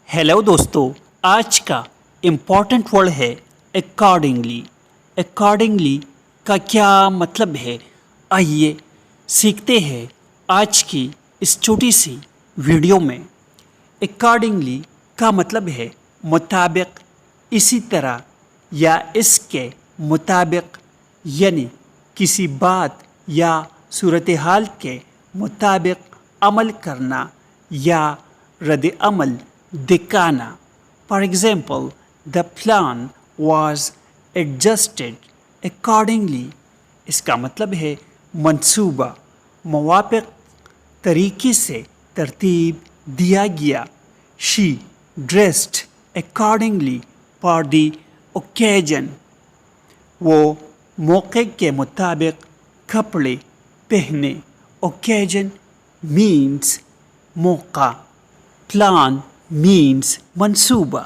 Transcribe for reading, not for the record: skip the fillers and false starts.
Hello दोस्तों, आज का इम्पॉर्टेंट वर्ड है अकॉर्डिंगली। अकॉर्डिंगली का क्या मतलब है, आइए सीखते हैं आज की इस छोटी सी वीडियो में। अकॉर्डिंगली का मतलब है मुताबिक, इसी तरह या इसके मुताबिक, यानी किसी बात या सूरत हाल के मुताबिक अमल करना या रद्द अमल दिखाना। For example, the plan was adjusted accordingly। इसका मतलब है मंसूबा मुवाफिक तरीके से तरतीब दिया गया। She dressed accordingly for the occasion। वो मौके के मुताबिक कपड़े पहने। Occasion means मौका, plan means मंसूबा।